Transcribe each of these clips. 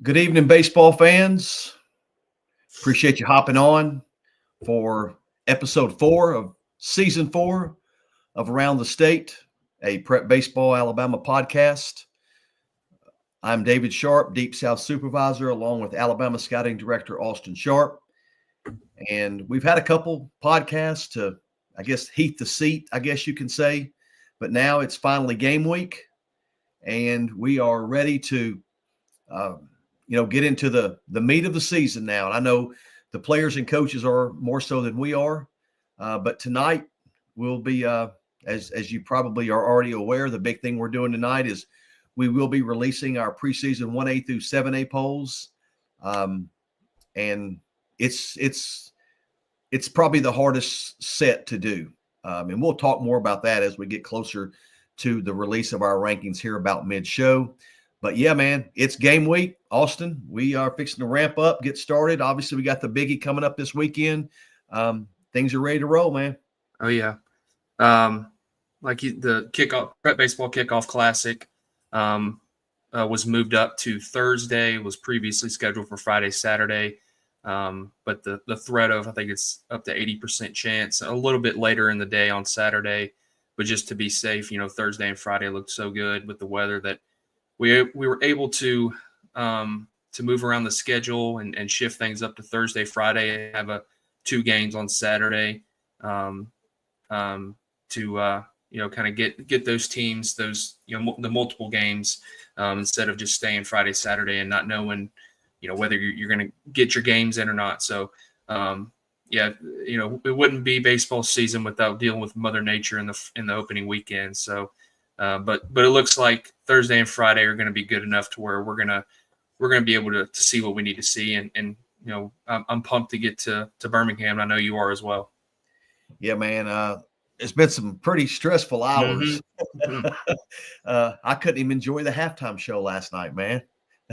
Good evening, baseball fans. Appreciate you hopping on for episode 4 of season 4 of Around the State, a Prep Baseball Alabama podcast. I'm David Sharp, Deep South Supervisor, along with Alabama Scouting Director Austin Sharp. And we've had a couple podcasts to, heat the seat, I guess you can say. But now it's finally game week, and we are ready to get into the meat of the season now. And I know the players and coaches are more so than we are. But tonight we'll be, as you probably are already aware, the big thing we're doing tonight is we will be releasing our preseason 1A through 7A polls. And it's probably the hardest set to do. And we'll talk more about that as we get closer to the release of our rankings here about mid-show. But yeah, man, it's game week. Austin, we are fixing to ramp up, get started. Obviously, we got the biggie coming up this weekend. Things are ready to roll, man. Oh, yeah. The kickoff, Prep Baseball Kickoff Classic was moved up to Thursday, was previously scheduled for Friday, Saturday. But the threat of, I think it's up to 80% chance, a little bit later in the day on Saturday. But just to be safe, Thursday and Friday looked so good with the weather that we were able to move around the schedule and shift things up to Thursday, Friday, and have 2 games on Saturday to kind of get those teams, the multiple games instead of just staying Friday, Saturday and not knowing, whether you're going to get your games in or not. So, it wouldn't be baseball season without dealing with Mother Nature in the opening weekend. So, but it looks like Thursday and Friday are going to be good enough to where we're gonna be able to see what we need to see, and I'm pumped to get to Birmingham. I know you are as well. Yeah, man. It's been some pretty stressful hours. Mm-hmm. I couldn't even enjoy the halftime show last night, man.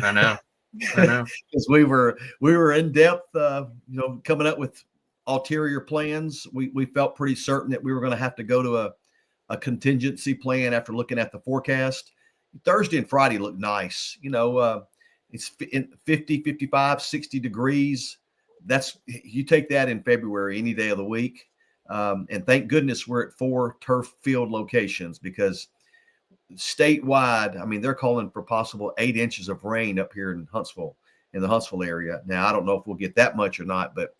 I know. Because we were in depth, coming up with ulterior plans. We felt pretty certain that we were going to have to go to a contingency plan after looking at the forecast. Thursday and Friday look nice. It's 50, 55, 60 degrees. You take that in February, any day of the week. And thank goodness we're at 4 turf field locations, because statewide, I mean, they're calling for possible 8 inches of rain up here in the Huntsville area. Now, I don't know if we'll get that much or not, but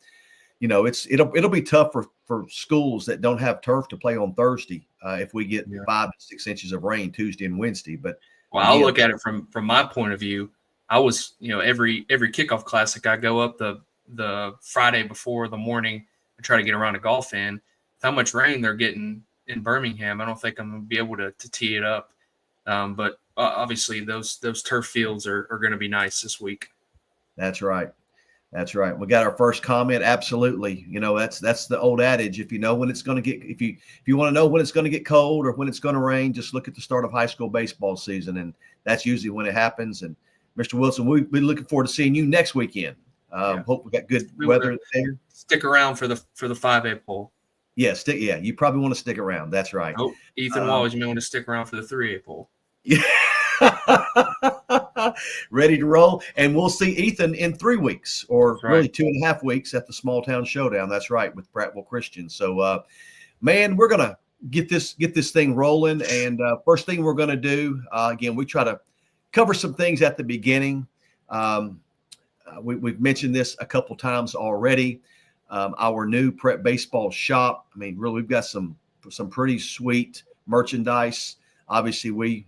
it'll be tough for schools that don't have turf to play on Thursday if we get 5 to 6 inches of rain Tuesday and Wednesday. But I'll look at it from my point of view. I was, every kickoff classic, I go up the Friday before the morning and try to get around a golf in. With how much rain they're getting in Birmingham, I don't think I'm going to be able to tee it up. But obviously those turf fields are going to be nice this week. That's right. That's right. We got our first comment. Absolutely. That's the old adage. If you know when it's going to get, if you want to know when it's going to get cold or when it's going to rain, just look at the start of high school baseball season. And that's usually when it happens. And Mr. Wilson, we'll be looking forward to seeing you next weekend. Hope we got good weather there. Stick around for the 5A poll. Yeah. You probably want to stick around. That's right. Oh, Ethan Wallace, you may want to stick around for the 3A poll. Yeah. Ready to roll. And we'll see Ethan in 3 weeks, or really 2.5 weeks at the Small Town Showdown. That's right, with Prattville Christian. So, man, we're going to get this thing rolling. And first thing we're going to do, again, we try to cover some things at the beginning. We've mentioned this a couple times already. Our new Prep Baseball shop. I mean, really, we've got some pretty sweet merchandise. Obviously,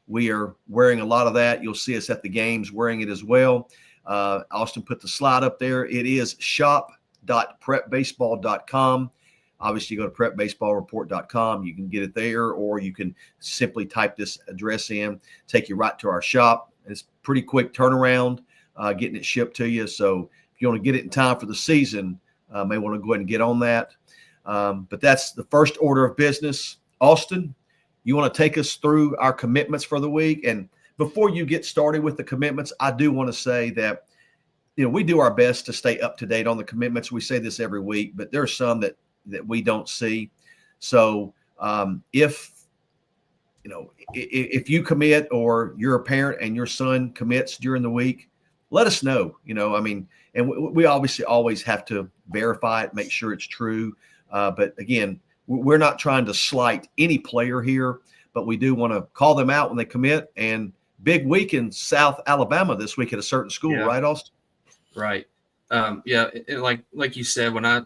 we are wearing a lot of that. You'll see us at the games wearing it as well. Austin put the slide up there. It is shop.prepbaseball.com. Obviously, you go to prepbaseballreport.com. You can get it there, or you can simply type this address in, take you right to our shop. It's pretty quick turnaround getting it shipped to you. So if you want to get it in time for the season, may want to go ahead and get on that. But that's the first order of business. Austin, you want to take us through our commitments for the week? And before you get started with the commitments, I do want to say that, we do our best to stay up to date on the commitments. We say this every week, but there are some that we don't see. So if you commit, or you're a parent and your son commits during the week, let us know. I mean, and we obviously always have to verify it, make sure it's true. But again, we're not trying to slight any player here, but we do want to call them out when they commit. And big week in South Alabama this week at a certain school, right, Austin? Right. Yeah, like you said, when I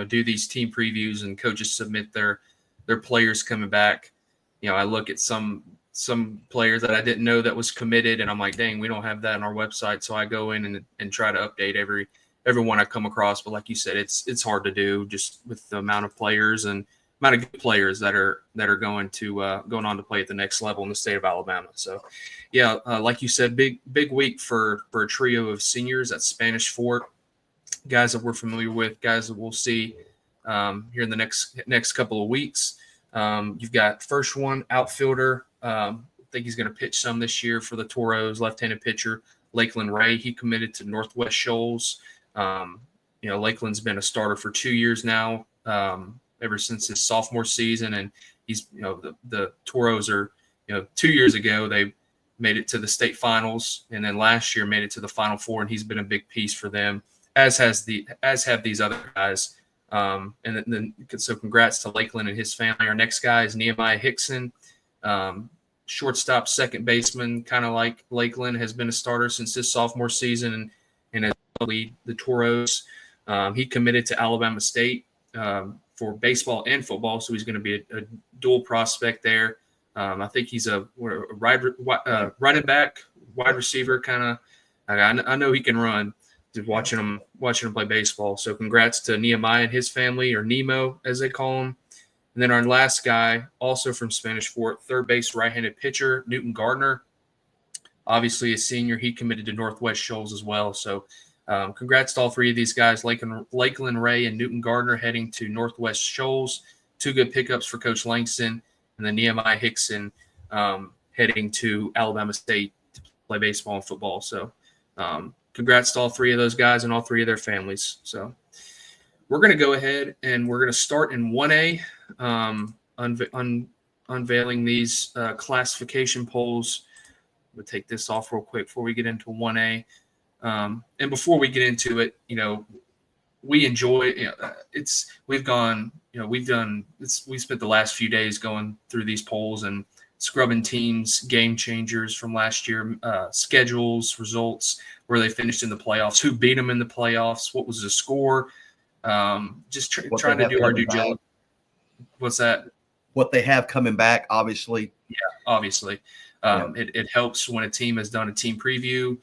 do these team previews and coaches submit their players coming back, I look at some players that I didn't know that was committed, and I'm like, dang, we don't have that on our website. So I go in and try to update everyone I come across. But like you said, it's hard to do just with the amount of players and amount of good players that are going on to play at the next level in the state of Alabama. So yeah, like you said, big week for a trio of seniors at Spanish Fort, guys that we're familiar with, guys that we'll see here in the next couple of weeks. You've got first one outfielder. I think he's going to pitch some this year for the Toros, left-handed pitcher Lakeland Ray. He committed to Northwest Shoals. Lakeland's been a starter for 2 years now, ever since his sophomore season, and he's the Toros are 2 years ago they made it to the state finals, and then last year made it to the Final Four, and he's been a big piece for them, as have these other guys. And then so congrats to Lakeland and his family. Our next guy is Nehemiah Hickson, shortstop, second baseman, kind of like Lakeland, has been a starter since his sophomore season and has lead the Toros. He committed to Alabama State for baseball and football, so he's going to be a dual prospect there. I think he's a running back, wide receiver kind of. I know he can run. Just watching him play baseball. So congrats to Nehemiah and his family, or Nemo as they call him. And then our last guy, also from Spanish Fort, third base right-handed pitcher Newton Gardner. Obviously a senior, he committed to Northwest Shoals as well. So congrats to all three of these guys, Lakeland Ray and Newton Gardner, heading to Northwest Shoals. Two good pickups for Coach Langston. And then Nehemiah Hickson heading to Alabama State to play baseball and football. So congrats to all three of those guys and all three of their families. So we're going to go ahead and we're going to start in 1A, unveiling these classification polls. We'll take this off real quick before we get into 1A. And before we get into it, we enjoy we spent the last few days going through these polls and scrubbing teams, game changers from last year, schedules, results, where they finished in the playoffs, who beat them in the playoffs, what was the score, just trying to do our due diligence. What's that? What they have coming back, obviously. Yeah, obviously. It helps when a team has done a team preview.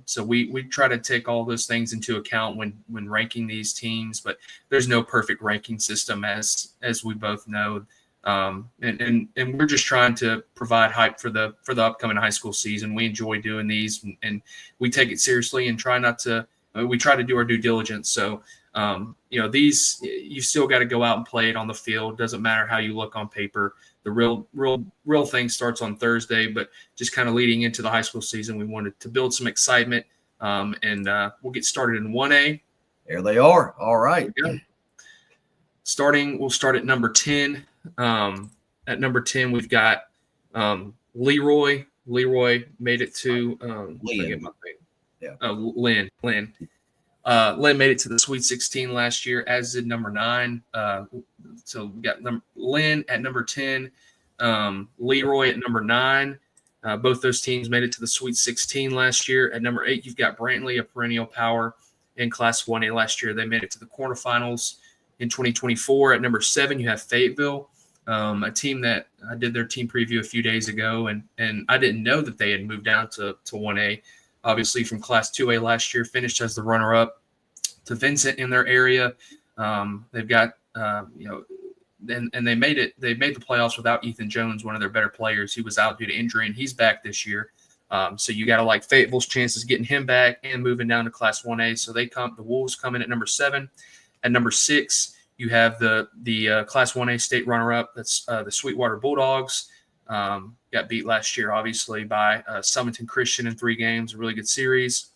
So we try to take all those things into account when ranking these teams, but there's no perfect ranking system as we both know. And we're just trying to provide hype for the upcoming high school season. We enjoy doing these and we take it seriously and we try to do our due diligence. So, these, you still got to go out and play it on the field. Doesn't matter how you look on paper. The real thing starts on Thursday, but just kind of leading into the high school season, we wanted to build some excitement. And we'll get started in 1A. There they are. All right. We'll start at number 10. At number 10, we've got Leroy. Leroy made it to Lynn. Lynn. Lynn made it to the Sweet 16 last year, as did number 9. So we got Lynn at number 10, Leroy at number 9. Both those teams made it to the Sweet 16 last year. At number 8, you've got Brantley, a perennial power in Class 1A last year. They made it to the quarterfinals in 2024. At number 7, you have Fayetteville, a team that I did their team preview a few days ago, and I didn't know that they had moved down to 1A. Obviously from Class 2A last year, finished as the runner-up to Vincent in their area. They've got, and they made it. They made the playoffs without Ethan Jones, one of their better players. He was out due to injury, and he's back this year. So you got to like Fayetteville's chances getting him back and moving down to Class 1A. So the Wolves come in at number 7. At number 6, you have the Class 1A state runner-up. That's the Sweetwater Bulldogs. Got beat last year, obviously, by Summerton Christian in 3 games, a really good series.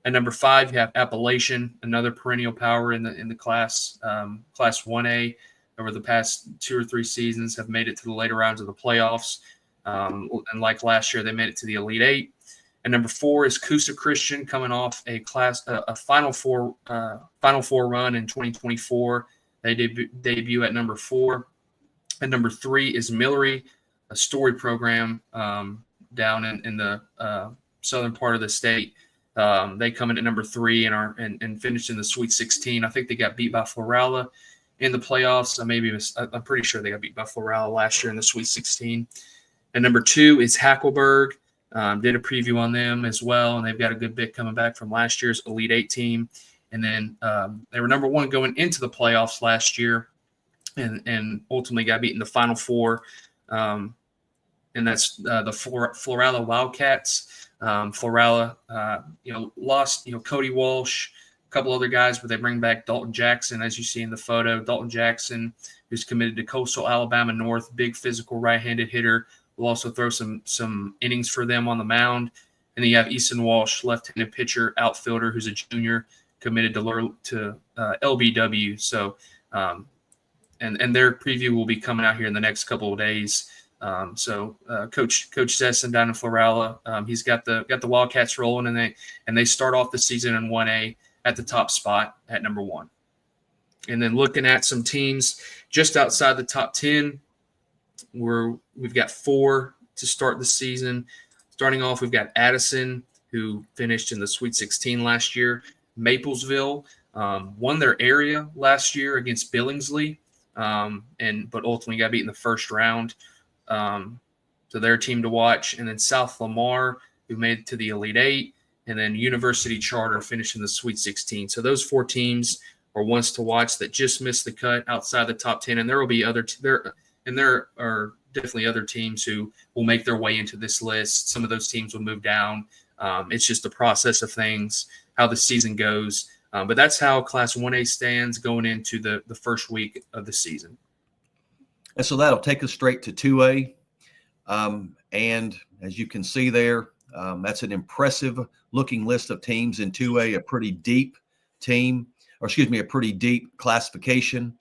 At number 5, you have Appalachian, another perennial power in the class 1A. Over the past 2 or 3 seasons, have made it to the later rounds of the playoffs. And like last year, they made it to the Elite 8. And number 4 is Coosa Christian, coming off a Final Four run in 2024. They debut at number 4. And number 3 is Millery, a Story program down in the southern part of the state. They come in at number 3 and finished in the Sweet 16. I think they got beat by Florala in the playoffs. I'm pretty sure they got beat by Florala last year in the Sweet 16. And number 2 is Hackleburg. Did a preview on them as well, and they've got a good bit coming back from last year's Elite 8 team. And then they were number 1 going into the playoffs last year, and ultimately got beat in the Final Four. And that's the Florala Wildcats. Florala, lost Cody Walsh, a couple other guys, but they bring back Dalton Jackson, as you see in the photo. Dalton Jackson, who's committed to Coastal Alabama North, big physical right-handed hitter. Will also throw some innings for them on the mound. And then you have Easton Walsh, left-handed pitcher, outfielder, who's a junior, committed to LBW. So, and their preview will be coming out here in the next couple of days. Coach Zesson down in Florala, he's got the Wildcats rolling, and they start off the season in 1A at the top spot at number 1. And then looking at some teams just outside the top 10, we've got 4 to start the season. Starting off, we've got Addison, who finished in the Sweet 16 last year. Maplesville won their area last year against Billingsley, but ultimately got beat in the first round. So they're a team to watch. And then South Lamar, who made it to the Elite 8, and then University Charter finished in the Sweet 16. So those 4 teams are ones to watch that just missed the cut outside the top 10. And there will be there are definitely other teams who will make their way into this list. Some of those teams will move down. It's just the process of things, how the season goes. But that's how Class 1A stands going into the first week of the season. And so that'll take us straight to 2A. And as you can see there, that's an impressive-looking list of teams in 2A, a pretty deep a pretty deep classification.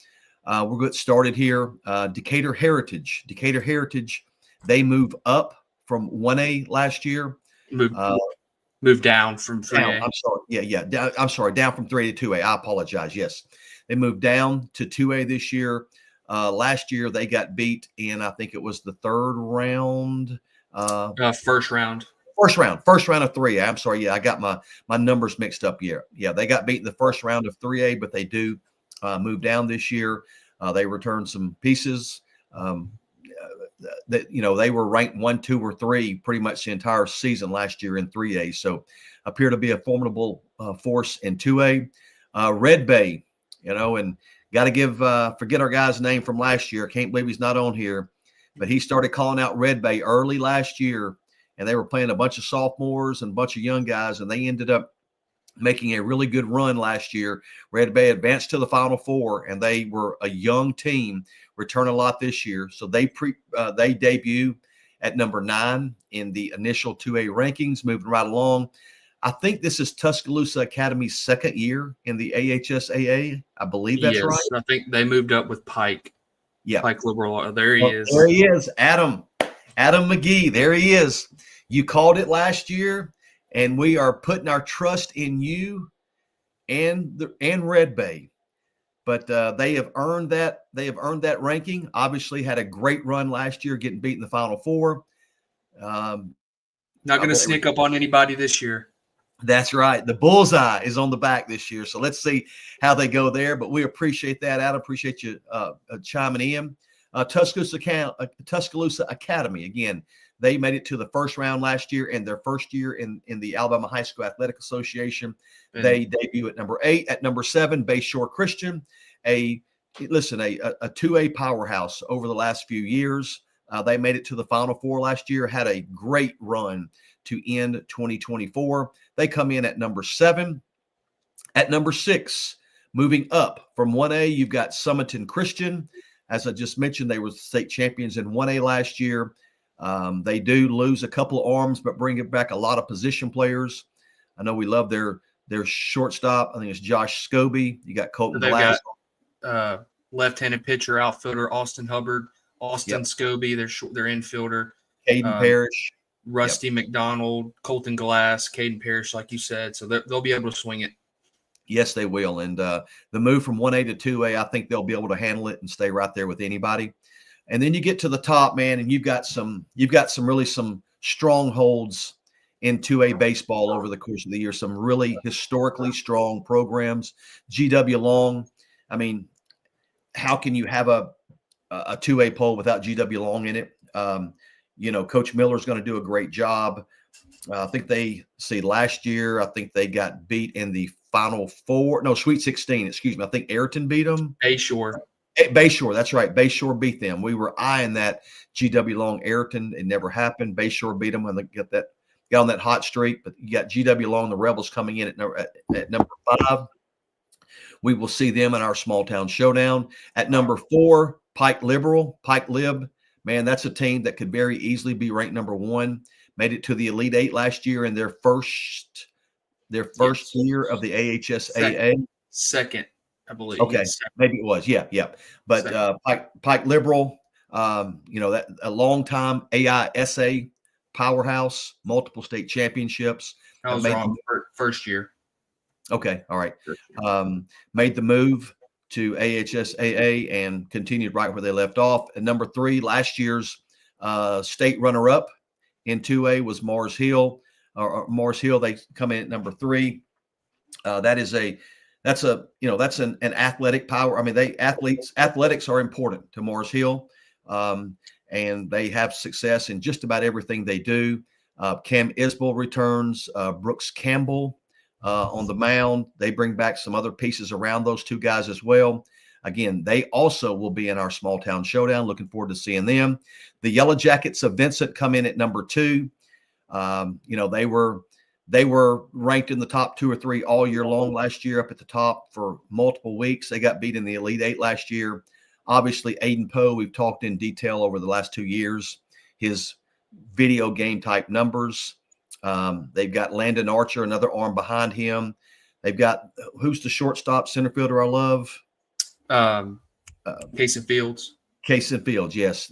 We'll get started here. Decatur Heritage. They move up from 1A last year. Moved down from 3A. I'm sorry. I'm sorry. Down from 3A to 2A. I apologize. Yes. They moved down to 2A this year. Last year, they got beat in, I think it was the third round. First round. First round of 3A. I'm sorry. Yeah, I got my numbers mixed up here. Yeah, they got beat in the first round of 3A, but they do move down this year. They returned some pieces. They were ranked 1, 2, or 3 pretty much the entire season last year in 3A. So appear to be a formidable force in 2A. Red Bay, and got to forget our guy's name from last year. Can't believe he's not on here, but he started calling out Red Bay early last year, and they were playing a bunch of sophomores and a bunch of young guys, and they ended up making a really good run last year. Red Bay advanced to the Final Four, and they were a young team, return a lot this year. So they debut at number 9 in the initial 2A rankings, moving right along. I think this is Tuscaloosa Academy's second year in the AHSAA. I believe that's right. I think they moved up with Pike. Yeah. Pike Liberal. There he is. There he is. Adam McGee. There he is. You called it last year, and we are putting our trust in you and Red Bay. But they have earned that. They have earned that ranking. Obviously, had a great run last year, getting beat in the Final Four. Not going to sneak up on anybody this year. That's right. The bullseye is on the back this year. So let's see how they go there. But we appreciate that, Adam. Appreciate you chiming in. Tuscaloosa Academy, again, they made it to the first round last year, and their first year in the Alabama High School Athletic Association. They debut at number 8. At number 7, Bayshore Christian, a 2A powerhouse over the last few years. They made it to the Final Four last year, had a great run to end 2024. They come in at number 7. At number 6, moving up from 1A, you've got Summerton Christian. As I just mentioned, they were state champions in 1A last year. They do lose a couple of arms, but bring it back a lot of position players. I know we love their shortstop. I think it's Josh Scobie. You got Colton Glass. Got left-handed pitcher, outfielder Austin Hubbard, Scobie, their infielder. Caden Parrish. Rusty McDonald, Colton Glass, Caden Parrish, like you said. So they'll be able to swing it. Yes, they will. And the move from 1A to 2A, I think they'll be able to handle it and stay right there with anybody. And then you get to the top, man, and you've got some strongholds in 2A baseball over the course of the year. Some really historically strong programs. GW Long. I mean, how can you have a 2A poll without GW Long in it? Coach Miller's going to do a great job. I think last year, I think they got beat in the Final Four. No, Sweet 16, excuse me. I think Ayrton beat them. Bayshore, that's right. Bayshore beat them. We were eyeing that GW Long Ayrton. It never happened. Bayshore beat them when they got on that hot streak. But you got GW Long, the Rebels, coming in at number 5. We will see them in our small town showdown. At number 4, Pike Lib. Man, that's a team that could very easily be ranked number 1. Made it to the Elite 8 last year in their first year of the AHSAA. Second, I believe. Okay, maybe it was. Yeah. But Pike Liberal, that a long time AISA powerhouse, multiple state championships. I was wrong. First year. Okay, all right. Made the move to AHSAA and continued right where they left off. At number 3, last year's state runner-up in 2A was Mars Hill. Mars Hill, they come in at number 3. That's an athletic power. I mean, athletics are important to Mars Hill, and they have success in just about everything they do. Cam Isbell returns. Brooks Campbell on the mound. They bring back some other pieces around those two guys as well. Again, they also will be in our small town showdown. Looking forward to seeing them. The Yellow Jackets of Vincent come in at number 2. They were ranked in the top 2 or 3 all year long last year, up at the top for multiple weeks. They got beat in the Elite 8 last year. Obviously, Aiden Poe, we've talked in detail over the last 2 years, his video game type numbers. They've got Landon Archer, another arm behind him. They've got, who's the shortstop center fielder I love? Casey Fields. Casey Fields, yes.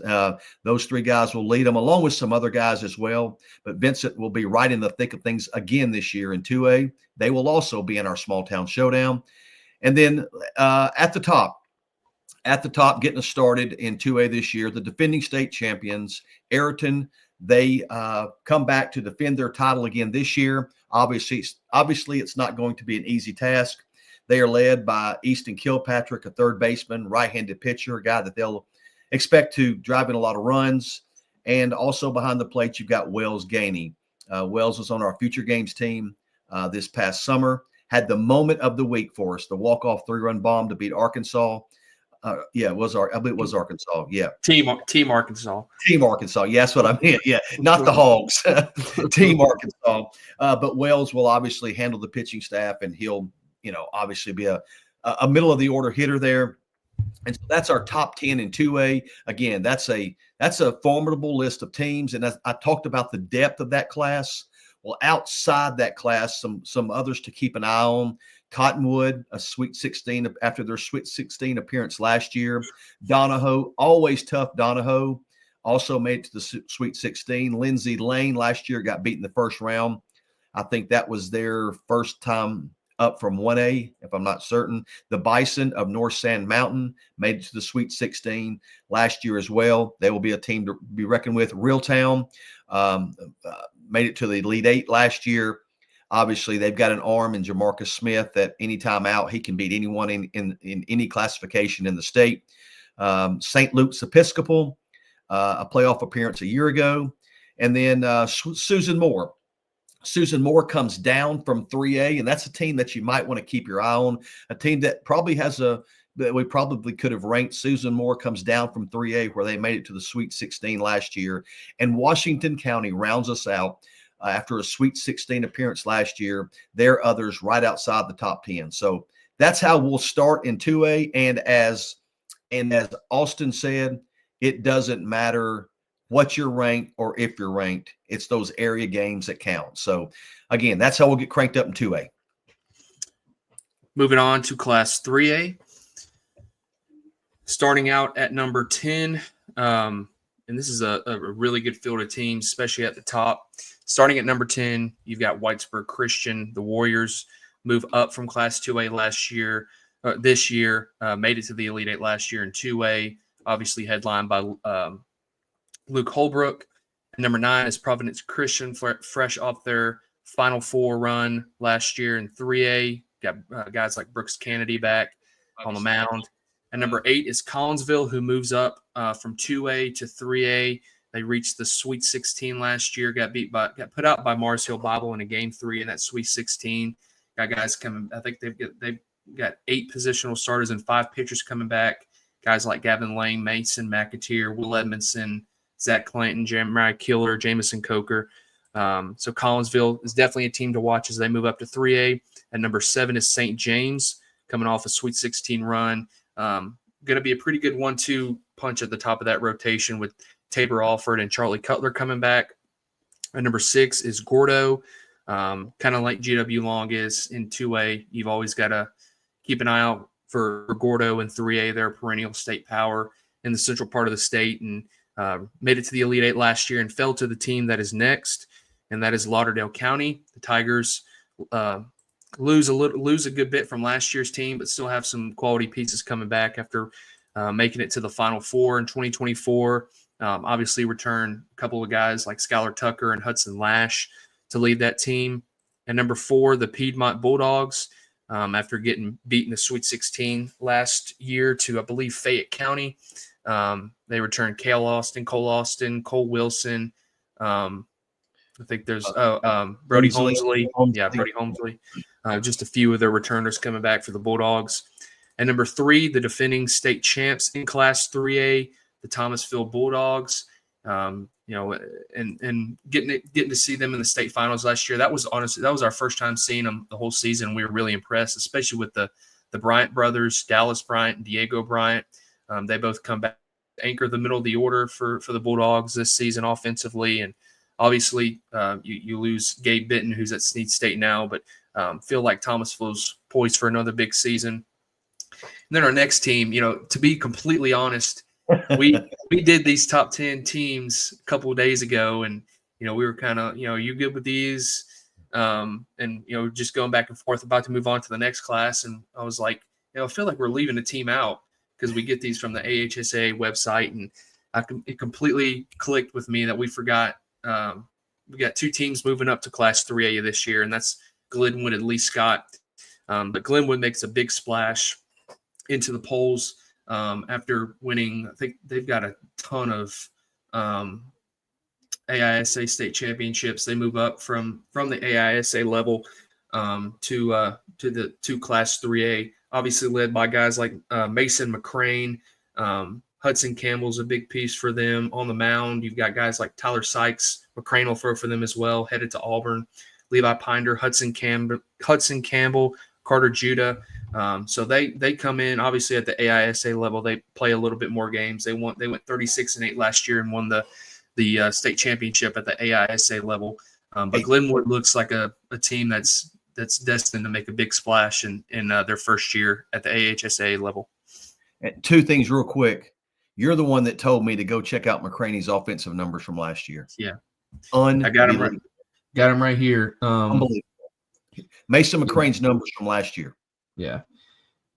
Those 3 guys will lead them, along with some other guys as well. But Vincent will be right in the thick of things again this year in 2A. They will also be in our small town showdown. And then at the top, getting us started in 2A this year, the defending state champions, Ayrton. They come back to defend their title again this year. Obviously, it's not going to be an easy task. They are led by Easton Kilpatrick, a third baseman, right-handed pitcher, a guy that they'll expect to drive in a lot of runs. And also behind the plate, you've got Wells Gainey. Wells was on our Future Games team this past summer. Had the moment of the week for us, the walk-off 3-run bomb to beat Arkansas. I believe it was Arkansas. Yeah. Team Arkansas. Team Arkansas. Yeah, that's what I meant. Yeah, not the Hogs. Team Arkansas. But Wells will obviously handle the pitching staff, and he'll, obviously be a middle of the order hitter there. And so that's our top 10 in 2A. Again, that's a formidable list of teams. And as I talked about the depth of that class, well, outside that class, some others to keep an eye on. Cottonwood, a Sweet 16 after their Sweet 16 appearance last year. Donahoe, always tough. Donahoe also made it to the Sweet 16. Lindsay Lane last year got beat in the first round. I think that was their first time up from 1A, if I'm not certain. The Bison of North Sand Mountain made it to the Sweet 16 last year as well. They will be a team to be reckoned with. Reeltown made it to the Elite 8 last year. Obviously, they've got an arm in Jamarcus Smith that anytime out, he can beat anyone in any classification in the state. St. Luke's Episcopal, a playoff appearance a year ago. And then Susan Moore. Susan Moore comes down from 3A, and that's a team that you might want to keep your eye on. A team that probably that we probably could have ranked. Susan Moore comes down from 3A, where they made it to the Sweet 16 last year. And Washington County rounds us out. After a Sweet 16 appearance last year, there are others right outside the top 10. So that's how we'll start in 2A. And as Austin said, it doesn't matter what you're ranked or if you're ranked. It's those area games that count. So, again, that's how we'll get cranked up in 2A. Moving on to Class 3A. Starting out at number 10, and this is a really good field of teams, especially at the top. Starting at number 10, you've got Whitesburg Christian. The Warriors move up from Class 2A last year. This year, made it to the Elite Eight last year in 2A, obviously headlined by Luke Holbrook. And number 9 is Providence Christian, fresh off their Final Four run last year in 3A. Got guys like Brooks Kennedy back on the mound. And number 8 is Collinsville, who moves up from 2A to 3A. They reached the Sweet 16 last year. Got put out by Mars Hill Bible in a Game 3 in that Sweet 16. Got guys coming. I think they've got 8 positional starters and 5 pitchers coming back. Guys like Gavin Lane, Mason McAteer, Will Edmondson, Zach Clanton, Jeremiah Killer, Jamison Coker. So Collinsville is definitely a team to watch as they move up to 3A. And number 7 is St. James, coming off a Sweet 16 run. Going to be a pretty good 1-2 punch at the top of that rotation with Tabor Alford and Charlie Cutler coming back. And number 6 is Gordo, kind of like GW Long is in 2A. You've always got to keep an eye out for Gordo in 3A. They're a perennial state power in the central part of the state, and made it to the Elite Eight last year and fell to the team that is next, and that is Lauderdale County. The Tigers lose a good bit from last year's team, but still have some quality pieces coming back after making it to the Final Four in 2024. Obviously, return a couple of guys like Skylar Tucker and Hudson Lash to lead that team. And number 4, the Piedmont Bulldogs, after getting beaten the Sweet 16 last year to, I believe, Fayette County. They returned Cole Austin, Cole Wilson. I think there's Brody Holmesley. Yeah, Brody Holmesley. Just a few of their returners coming back for the Bulldogs. And number 3, the defending state champs in Class 3A, the Thomasville Bulldogs. And getting to see them in the state finals last year. That was our first time seeing them the whole season. We were really impressed, especially with the Bryant brothers, Dallas Bryant and Diego Bryant. They both come back, anchor the middle of the order for the Bulldogs this season offensively. And obviously, you lose Gabe Benton, who's at Snead State now, but feel like Thomasville's poised for another big season. And then our next team, to be completely honest, we did these top 10 teams a couple of days ago, and we were kind of, you good with these? And just going back and forth, about to move on to the next class. And I was like, I feel like we're leaving a team out because we get these from the AHSA website, and it completely clicked with me that we forgot. We got 2 teams moving up to Class 3A this year, and that's Glenwood and Lee Scott. But Glenwood makes a big splash into the polls after winning. I think they've got a ton of AISA state championships. They move up from the AISA level to Class 3A, obviously led by guys like Mason McCrane. Hudson Campbell's a big piece for them on the mound. You've got guys like Tyler Sykes. McCrane will throw for them as well, headed to Auburn. Levi Pinder, Hudson Campbell, Carter Judah. So they come in obviously at the AISA level. They play a little bit more games. They went 36-8 last year and won the state championship at the AISA level. But Glenwood looks like a team that's destined to make a big splash in their first year at the AHSA level. And 2 things real quick. You're the one that told me to go check out McCraney's offensive numbers from last year. Yeah. I got him right here. Unbelievable. Mason McCrane's numbers from last year. Yeah.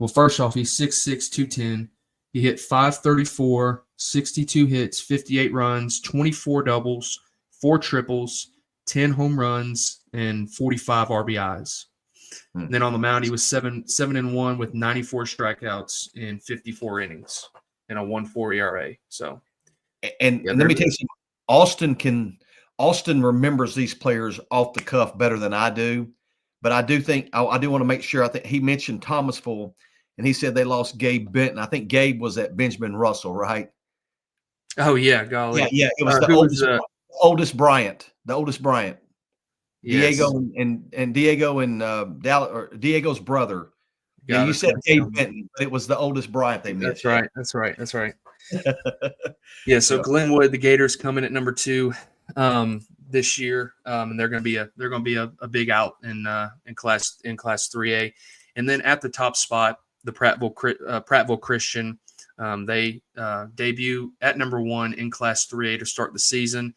Well, first off, he's 6'6", 210. He hit .534, 62 hits, 58 runs, 24 doubles, 4 triples, 10 home runs, and 45 RBIs. And then on the mound, he was 7-1 with 94 strikeouts in 54 innings and a 1.4 ERA. So, and let me tell you something. Austin remembers these players off the cuff better than I do, but I do think I do want to make sure. I think he mentioned Thomasville, and he said they lost Gabe Benton. I think Gabe was at Benjamin Russell, right? Oh yeah, golly, yeah. It was the oldest Bryant. The oldest Bryant. Yes. Diego and Dallas, or Diego's brother. Yeah, you said Gabe Benton, but it was the oldest Bryant they mentioned. That's right. Yeah, so Glenwood, the Gators coming at number 2 this year, and they're going to be a big out in Class 3A, and then at the top spot, the Prattville Christian. They debut at number 1 in Class 3A to start the season,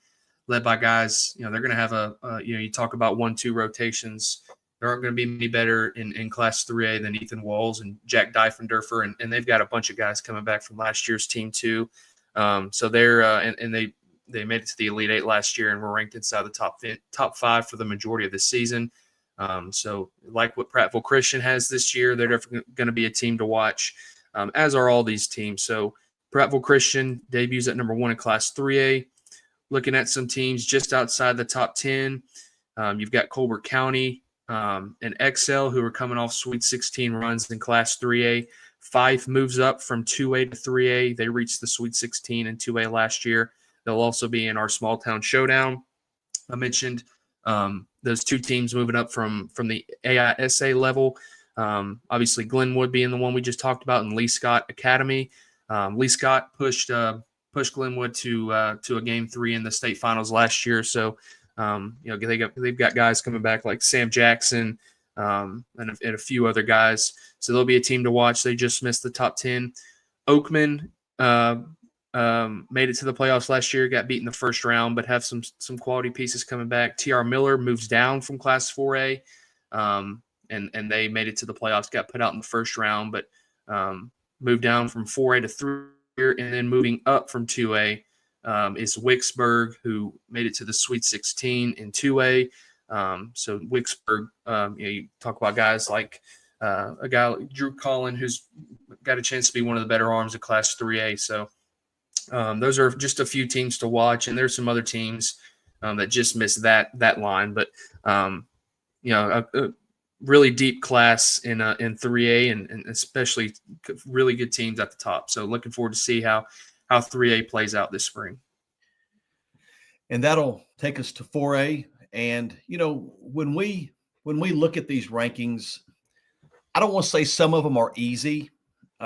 led by guys. They're going to have you talk about 1-2 rotations. There aren't going to be any better in Class 3A than Ethan Walls and Jack Diefendorfer, and they've got a bunch of guys coming back from last year's team too. So they're and they made it to the Elite 8 last year and were ranked inside the top 5 for the majority of the season. So like what Prattville Christian has this year, they're definitely going to be a team to watch, as are all these teams. So Prattville Christian debuts at number 1 in Class 3A. Looking at some teams just outside the top 10, you've got Colbert County and Excel, who are coming off Sweet 16 runs in Class 3A. Fife moves up from 2A to 3A. They reached the Sweet 16 in 2A last year. They'll also be in our small town showdown. I mentioned those 2 teams moving up from the AISA level. Obviously, Glenwood being the one we just talked about, and Lee Scott Academy. Lee Scott pushed Glenwood to a Game 3 in the state finals last year. So, they've got guys coming back like Sam Jackson and a few other guys. So they'll be a team to watch. They just missed the top 10. Oakman made it to the playoffs last year, got beat in the first round, but have some quality pieces coming back. TR Miller moves down from Class 4A, and they made it to the playoffs, got put out in the first round, but moved down from 4A to 3A, and then moving up from 2A is Wicksburg, who made it to the Sweet 16 in 2A. So Wicksburg, you talk about guys like a guy like Drew Collin, who's got a chance to be one of the better arms of Class 3A. So those are just a few teams to watch, and there's some other teams that just missed that line. But a really deep class in 3A, and especially really good teams at the top. So looking forward to see how 3A plays out this spring. And that'll take us to 4A. And when we look at these rankings, I don't want to say some of them are easy.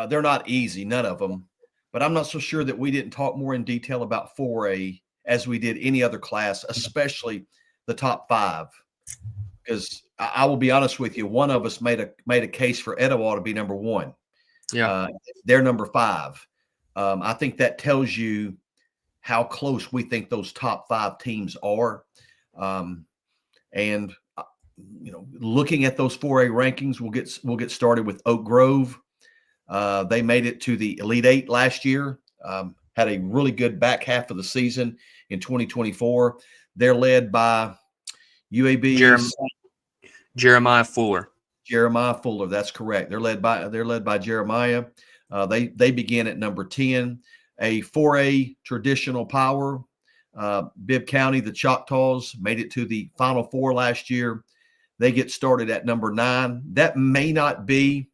They're not easy, none of them. But I'm not so sure that we didn't talk more in detail about 4A as we did any other class, especially the top 5. Because I will be honest with you, one of us made a case for Etowah to be number 1. Yeah, they're number 5. I think that tells you how close we think those top 5 teams are. And looking at those 4A rankings, we'll get started with Oak Grove. They made it to the Elite 8 last year. Had a really good back half of the season in 2024. They're led by UAB Jeremiah Fuller. Jeremiah Fuller, that's correct. They're led by Jeremiah. They begin at number 10. A 4A traditional power, Bibb County, the Choctaws, made it to the Final Four last year. They get started at number 9. That may not be.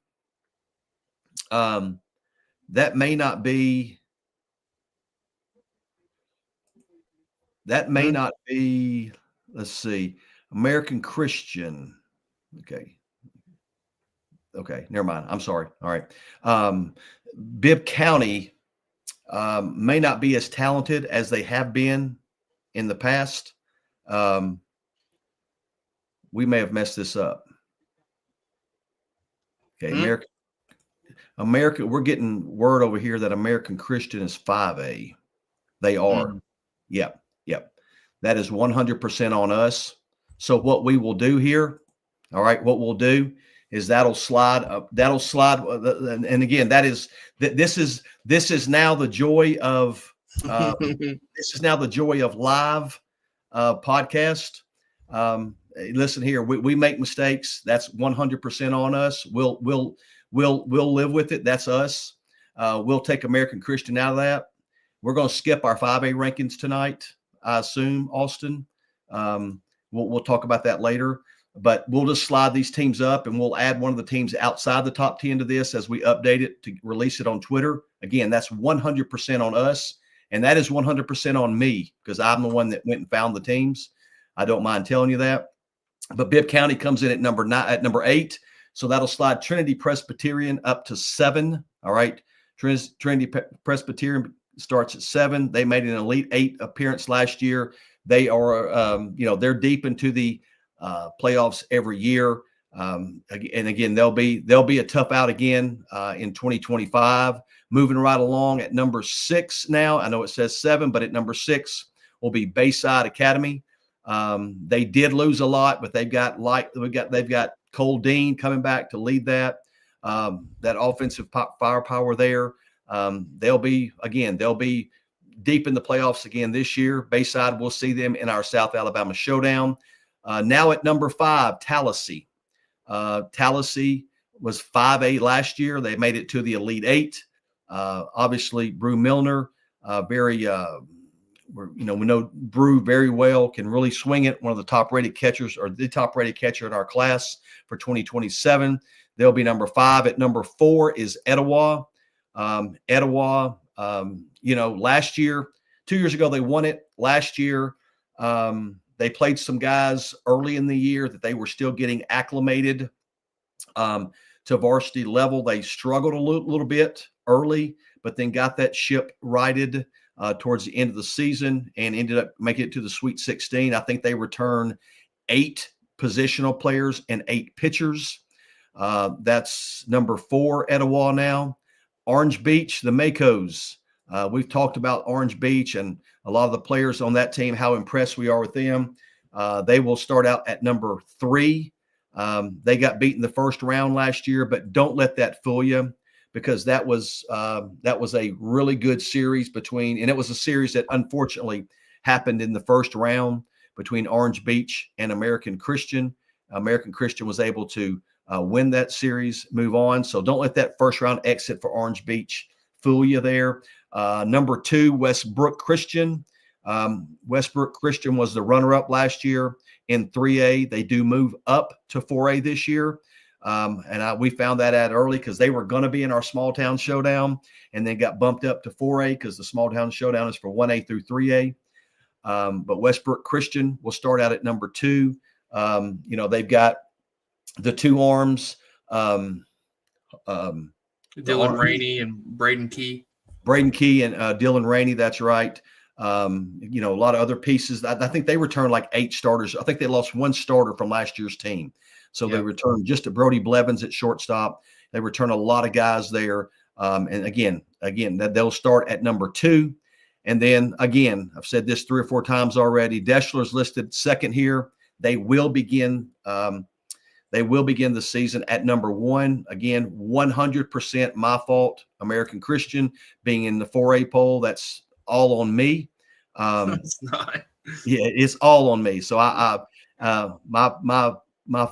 Let's see. American Christian. Okay, never mind. I'm sorry. All right. Bibb County may not be as talented as they have been in the past. We may have messed this up. Okay, American. We're getting word over here that American Christian is 5A. They are. Yep. That is 100% on us. So what we will do here, all right, what we'll do is that'll slide. And again, this is now the joy of live podcast. Listen here, we make mistakes. That's 100% on us. We'll live with it. That's us. We'll take American Christian out of that. We're going to skip our 5A rankings tonight, I assume, Austin. We'll talk about that later. But we'll just slide these teams up, and we'll add one of the teams outside the top 10 to this as we update it to release it on Twitter. Again, that's 100% on us, and that is 100% on me because I'm the one that went and found the teams. I don't mind telling you that. But Bibb County comes in at number 8, so that'll slide Trinity Presbyterian up to 7. All right, Trinity Presbyterian starts at 7. They made an Elite 8 appearance last year. They are, they're deep into the playoffs every year. And again, they'll be a tough out again in 2025. Moving right along at number 6 now. I know it says 7, but at number 6 will be Bayside Academy. They did lose a lot, but they've got Cole Dean coming back to lead that offensive firepower there. They'll be deep in the playoffs again this year. Bayside, we'll see them in our South Alabama Showdown. Now at number 5, Tallahassee. Tallahassee was 5A last year. They made it to the Elite 8. Obviously, Brew Milner, we know Brew very well, can really swing it. One of the top-rated catchers, or the top-rated catcher in our class for 2027. They'll be number 5. At number 4 is Etowah. Etowah, last year, 2 years ago, they won it. Last year, they played some guys early in the year that they were still getting acclimated to varsity level. They struggled a little bit early, but then got that ship righted towards the end of the season and ended up making it to the Sweet 16. I think they return 8 positional players and 8 pitchers. That's number 4, Etowah now. Orange Beach, the Makos. We've talked about Orange Beach and a lot of the players on that team, how impressed we are with them. They will start out at number 3. They got beat in the first round last year, but don't let that fool you, because that was a really good series and it was a series that unfortunately happened in the first round between Orange Beach and American Christian. American Christian was able to win that series, move on. So don't let that first round exit for Orange Beach fool you there. Number 2, Westbrook Christian. Westbrook Christian was the runner-up last year in 3A. They do move up to 4A this year. We found that out early because they were going to be in our small town showdown and then got bumped up to 4A because the small town showdown is for 1A through 3A. But Westbrook Christian will start out at number 2. They've got the 2 arms, Dylan Rainey and Braden Key. Braden Key and Dylan Rainey, that's right. A lot of other pieces. I think they returned like 8 starters. I think they lost 1 starter from last year's team. So They returned just to Brody Blevins at shortstop. They return a lot of guys there. And again, they'll start at number 2. And then again, I've said this 3 or 4 times already. Deschler's listed second here. They will begin the season at number 1. Again, 100% my fault. American Christian being in the 4A poll. That's all on me. It's not. Yeah, it's all on me. So my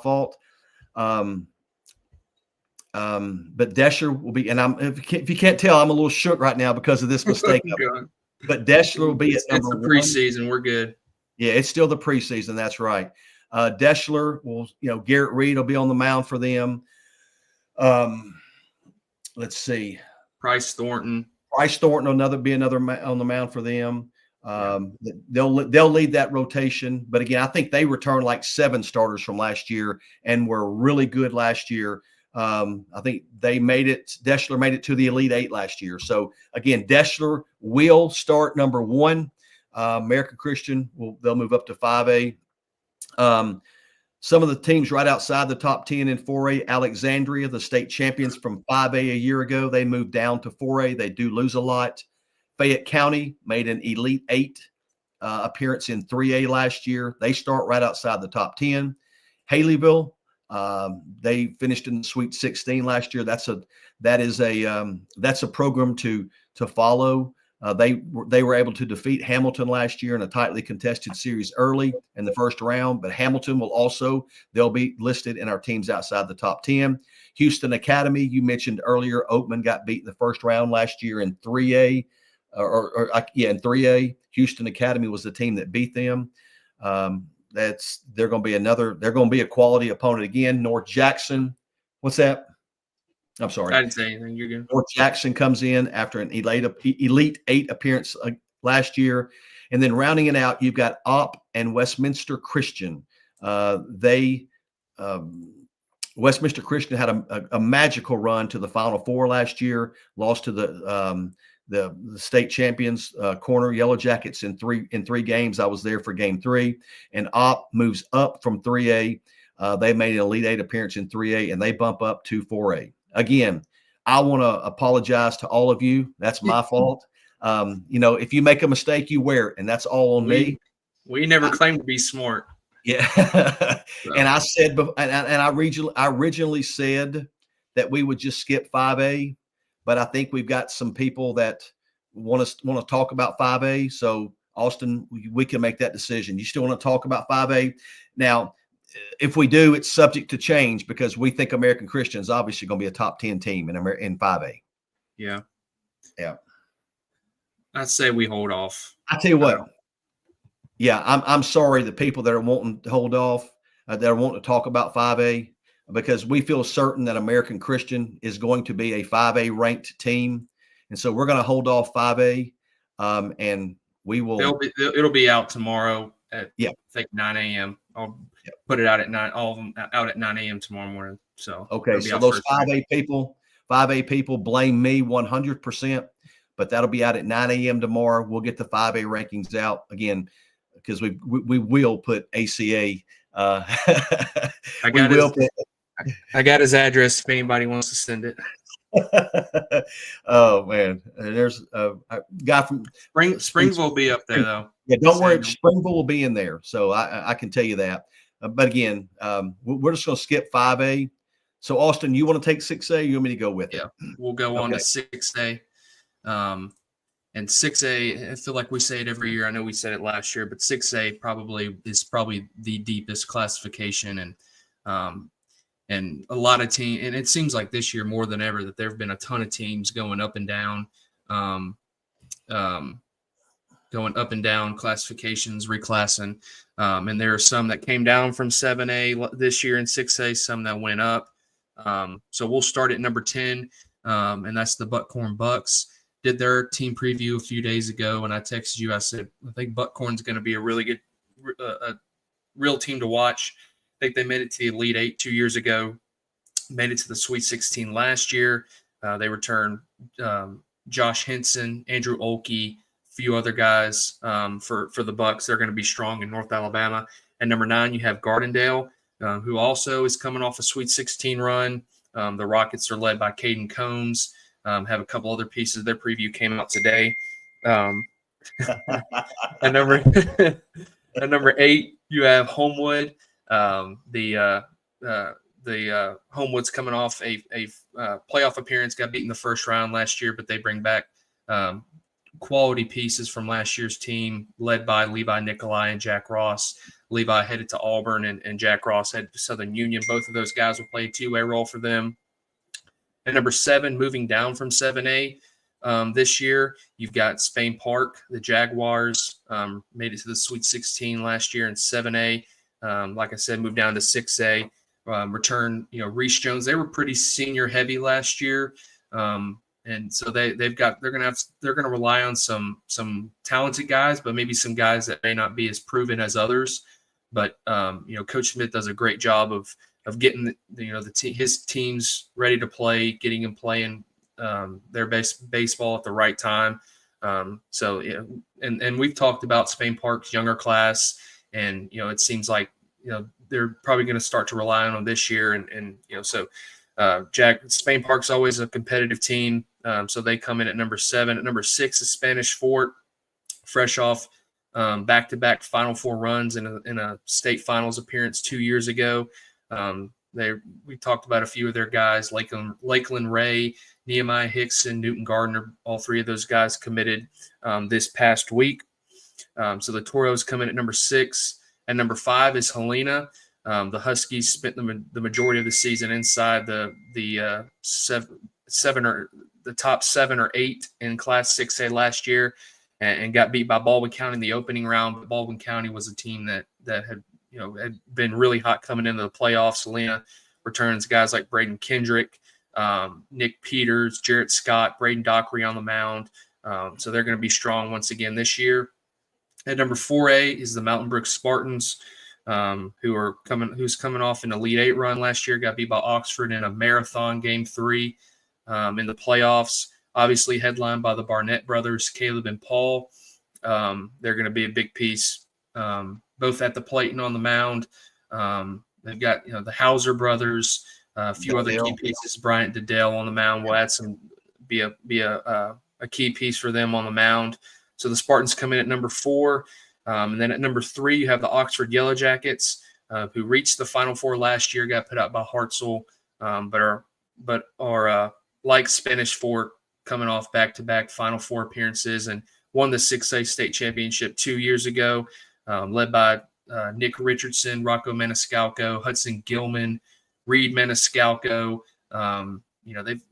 fault. But Deschler will be, and if you can't tell, I'm a little shook right now because of this mistake. But Deschler will be at number 1. It's the preseason. We're good. Yeah, it's still the preseason. That's right. Deschler will, Garrett Reed will be on the mound for them. Let's see. Bryce Thornton will be another on the mound for them. They'll lead that rotation. But again, I think they returned like 7 starters from last year and were really good last year. I think Deschler made it to the Elite 8 last year. So again, Deschler will start number 1. American Christian they'll move up to 5A. Some of the teams right outside the top 10 in 4A, Alexandria, the state champions from 5A a year ago, they moved down to 4A. They do lose a lot. Fayette County made an Elite 8 appearance in 3A last year. They start right outside the top 10. Haleyville, they finished in the Sweet 16 last year. That's a program to follow. They were able to defeat Hamilton last year in a tightly contested series early in the first round, but Hamilton they'll be listed in our teams outside the top 10. Houston Academy, you mentioned earlier, Oakman got beat in the first round last year in 3A, in 3A. Houston Academy was the team that beat them. They're going to be a quality opponent again. North Jackson, what's that? I'm sorry. I didn't say anything. You're good. North Jackson comes in after an Elite 8 appearance last year. And then rounding it out, you've got Opp and Westminster Christian. Westminster Christian had a magical run to the Final Four last year, lost to the the state champions, corner Yellow Jackets in three games. I was there for game 3, and Op moves up from 3A. They made an Elite 8 appearance in 3A, and they bump up to 4A. Again, I want to apologize to all of you. That's my fault. If you make a mistake, you wear it, and that's all on me. We never claimed to be smart. Yeah. So. And I said, I originally said that we would just skip 5A, but I think we've got some people that want to talk about 5A. So Austin, we can make that decision. You still want to talk about 5A? Now, if we do, it's subject to change because we think American Christian is obviously going to be a top 10 team in 5A. Yeah. Yeah. I'd say we hold off. I tell you what. Yeah, I'm sorry the people that are wanting to hold off, that are wanting to talk about 5A, because we feel certain that American Christian is going to be a 5A ranked team. And so we're going to hold off 5A, and we will. It'll be out tomorrow at I think 9 a.m. I'll put it out at 9. All of them out at 9 a.m. tomorrow morning. So okay, so those 5A people blame me 100%, but that'll be out at 9 a.m. tomorrow. We'll get the 5A rankings out again because we will put ACA. I got his address if anybody wants to send it. Oh man, there's a guy from Springville will be up there though. Yeah, don't worry, Springville will be in there, so I can tell you that. But again, we're just going to skip 5A. So Austin, you want to take 6A? You want me to go with it? Yeah, we'll go on to 6A. And 6A, I feel like we say it every year. I know we said it last year, but 6A is probably the deepest classification, and a lot of teams. And it seems like this year more than ever that there have been a ton of teams going up and down, classifications, reclassing. And there are some that came down from 7A this year in 6A, some that went up. So we'll start at number 10, and that's the Buckhorn Bucks. Did their team preview a few days ago, and I texted you. I said, I think Buckhorn's going to be a really good, real team to watch. I think they made it to the Elite 8 2 years ago, made it to the Sweet 16 last year. They returned Josh Henson, Andrew Olkey, a few other guys for the Bucks. They're going to be strong in North Alabama. And number 9, you have Gardendale, who also is coming off a Sweet 16 run. The Rockets are led by Caden Combs. Have a couple other pieces. Their preview came out today. And number 8, you have Homewood. The Homewood's coming off a playoff appearance, got beaten the first round last year, but they bring back quality pieces from last year's team, led by Levi Nikolai and Jack Ross. Levi headed to Auburn, and Jack Ross headed to Southern Union. Both of those guys will play a two-way role for them. And number 7, moving down from 7A this year, you've got Spain Park. The Jaguars made it to the Sweet 16 last year in 7A. Like I said, moved down to 6A. Return, Reese Jones. They were pretty senior heavy last year, and so they're going to rely on some talented guys, but maybe some guys that may not be as proven as others. But Coach Smith does a great job of getting his teams ready to play, getting them playing their best baseball at the right time. And we've talked about Spain Park's younger class, and it seems like they're probably going to start to rely on them this year, Spain Park's always a competitive team, so they come in at number 7. At number 6 is Spanish Fort, fresh off back-to-back Final Four runs in a state finals appearance 2 years ago. We talked about a few of their guys, Lakeland Ray, Nehemiah Hickson, Newton Gardner. All 3 of those guys committed this past week. So the Toros come in at number 6. And number 5 is Helena. The Huskies spent the majority of the season inside the top 7 or 8 in Class 6A last year, and got beat by Baldwin County in the opening round. But Baldwin County was a team that had been really hot coming into the playoffs. Helena returns guys like Braden Kendrick, Nick Peters, Jarrett Scott, Braden Dockery on the mound. So they're going to be strong once again this year. At number 4A is the Mountain Brook Spartans, who's coming off an Elite 8 run last year, got beat by Oxford in a marathon game 3 in the playoffs. obviously headlined by the Barnett brothers, Caleb and Paul. They're going to be a big piece, both at the plate and on the mound. They've got the Hauser brothers, a few other key pieces. Bryant Dedell on the mound will add be a key piece for them on the mound. So the Spartans come in at number 4, and then at number 3 you have the Oxford Yellow Jackets, who reached the Final Four last year, got put out by Hartselle, but are like Spanish Fork, coming off back-to-back Final Four appearances and won the 6A state championship 2 years ago, led by Nick Richardson, Rocco Maniscalco, Hudson Gilman, Reed Maniscalco.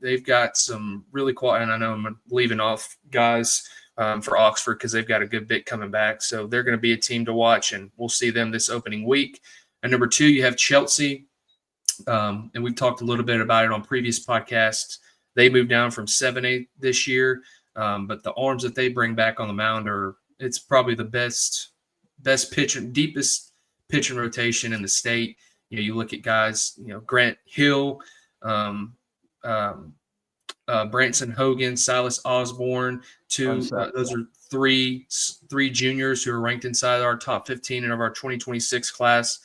They've got some really quality, and I know I'm leaving off guys for Oxford because they've got a good bit coming back. So they're going to be a team to watch, and we'll see them this opening week. And number 2, you have Chelsea, and we've talked a little bit about it on previous podcasts. They moved down from 7A this year, but the arms that they bring back on the mound it's probably the best pitching, deepest pitching rotation in the state. You look at guys, Grant Hill, Branson Hogan, Silas Osborne, those are three juniors who are ranked inside our top 15 of our 2026 class.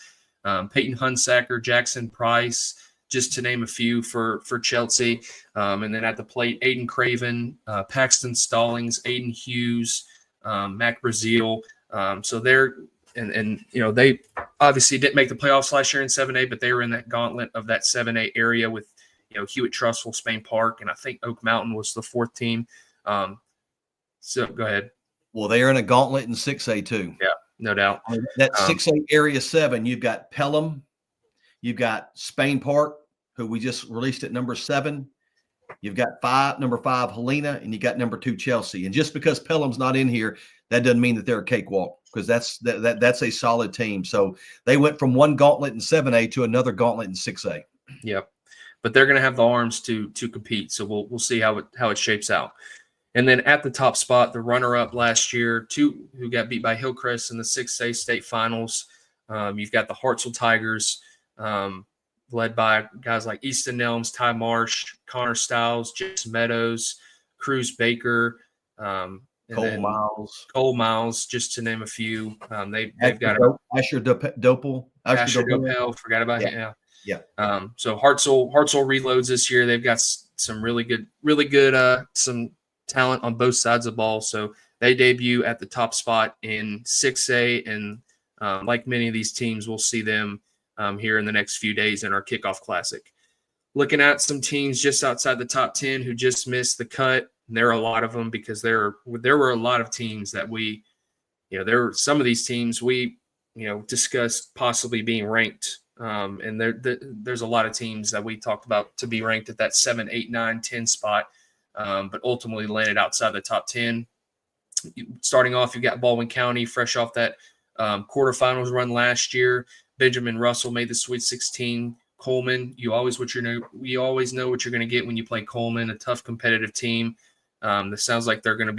Peyton Hunsacker, Jackson Price, just to name a few for Chelsea. And then at the plate, Aiden Craven, Paxton Stallings, Aiden Hughes, Mac Brazil. So they're they obviously didn't make the playoffs last year in 7A, but they were in that gauntlet of that 7A area with Hewitt Trussville, Spain Park, and I think Oak Mountain was the 4th team. So go ahead. Well, they are in a gauntlet in 6A too. Yeah, no doubt. That 6A area 7, you've got Pelham, you've got Spain Park, who we just released at number 7. You've got number 5 Helena, and you got number 2 Chelsea. And just because Pelham's not in here, that doesn't mean that they're a cakewalk, because that's a solid team. So they went from one gauntlet in 7A to another gauntlet in 6A. Yep. But they're going to have the arms to compete. So we'll see how it shapes out. And then at the top spot, the runner-up last year, who got beat by Hillcrest in the 6A state finals. You've got the Hartselle Tigers, led by guys like Easton Nelms, Ty Marsh, Connor Stiles, Jason Meadows, Cruz Baker, Cole Miles, just to name a few. They've got Asher Dopel. Asher Dopel, forgot about him. Yeah. So Hartselle reloads this year. They've got some really good some talent on both sides of the ball. So they debut at the top spot in 6A, and like many of these teams, we'll see them here in the next few days in our kickoff classic. Looking at some teams just outside the top 10 who just missed the cut. And there are a lot of them, because there were a lot of teams that there were some of these teams we discussed possibly being ranked. And there's a lot of teams that we talked about to be ranked at that 7, 8, 9, 10 spot, but ultimately landed outside the top 10. Starting off, you've got Baldwin County, fresh off that quarterfinals run last year. Benjamin Russell made the Sweet 16. Coleman, you always know what you're going to get when you play Coleman, a tough competitive team. This sounds like they're going to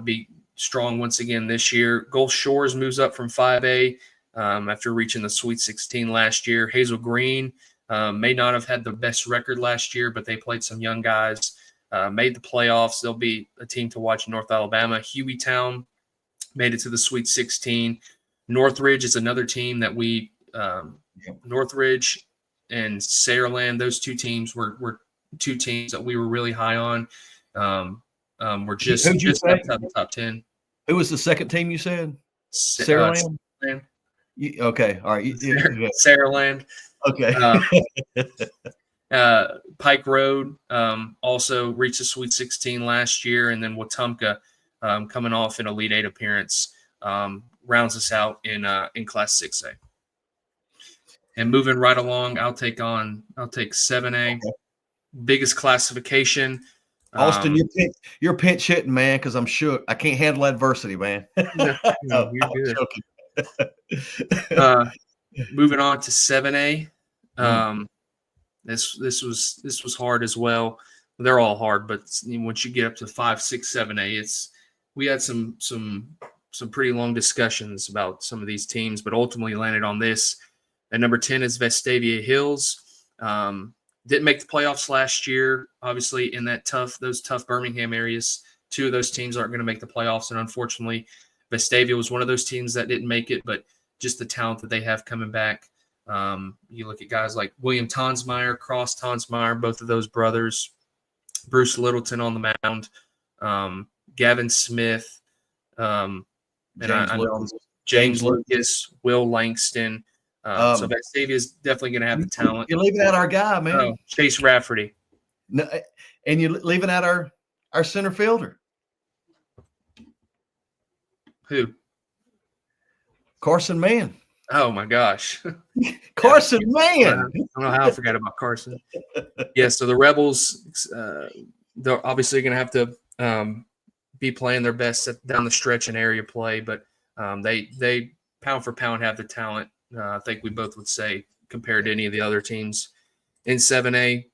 be strong once again this year. Gulf Shores moves up from 5A after reaching the Sweet 16 last year. Hazel Green may not have had the best record last year, but they played some young guys, made the playoffs. They'll be a team to watch in North Alabama. Hueytown made it to the Sweet 16. Northridge is another team that Northridge and Saraland, those two teams were two teams that we were really high on. We're just outside the top 10. Who was the second team you said? Saraland? Okay. All right. Saraland. Okay. Pike Road also reached the Sweet 16 last year, and then Wetumpka coming off an Elite 8 appearance rounds us out in Class 6A. And moving right along, I'll take 7A, okay. Biggest classification. Austin, you're pinch hitting, man, because I'm shook. I can't handle adversity, man. No, you're good. Moving on to 7A. This was hard as well. They're all hard, but once you get up to 5, 6, 7A, we had some pretty long discussions about some of these teams, but ultimately landed on this. At number 10 is Vestavia Hills. Didn't make the playoffs last year. Obviously, in those tough Birmingham areas, two of those teams aren't going to make the playoffs, and unfortunately, Vestavia was one of those teams that didn't make it. But just the talent that they have coming back. You look at guys like William Tonsmeyer, Cross Tonsmeyer, both of those brothers, Bruce Littleton on the mound, Gavin Smith, James Lucas, Will Langston. So Vestavia is definitely going to have the talent. You're leaving out our guy, man. Oh, Chase Rafferty. No, and you're leaving out our center fielder. Who? Carson Mann. Oh, my gosh. Carson Mann. I don't know how I forgot about Carson. Yeah, so the Rebels, they're obviously going to have to be playing their best down the stretch and area play, but they pound for pound have the talent. I think we both would say compared to any of the other teams in 7A.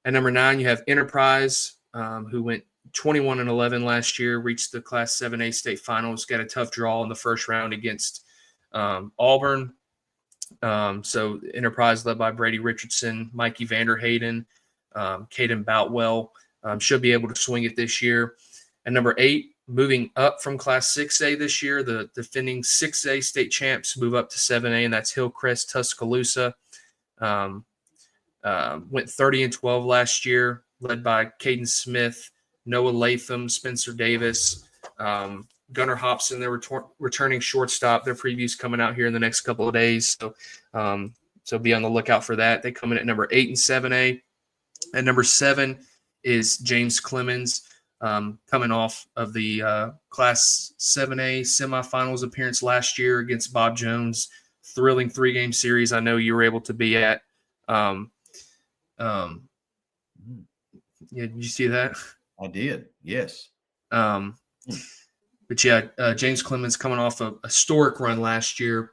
At number 9, you have Enterprise, who went 21-11 last year, reached the Class 7A state finals, got a tough draw in the first round against Auburn. So Enterprise led by Brady Richardson, Mikey Vanderhayden, Caden Boutwell should be able to swing it this year. And number 8, moving up from Class 6A this year, the defending 6A state champs move up to 7A, and that's Hillcrest Tuscaloosa. Went 30-12 last year, led by Caden Smith, Noah Latham, Spencer Davis, Gunnar Hobson, their returning shortstop. Their previews coming out here in the next couple of days, so be on the lookout for that. They come in at number 8 in 7A. At number 7 is James Clemens, coming off of the Class 7A semifinals appearance last year against Bob Jones. Thrilling 3-game series. I know you were able to be at. Yeah, did you see that? I did. Yes. But yeah, James Clemens coming off a historic run last year,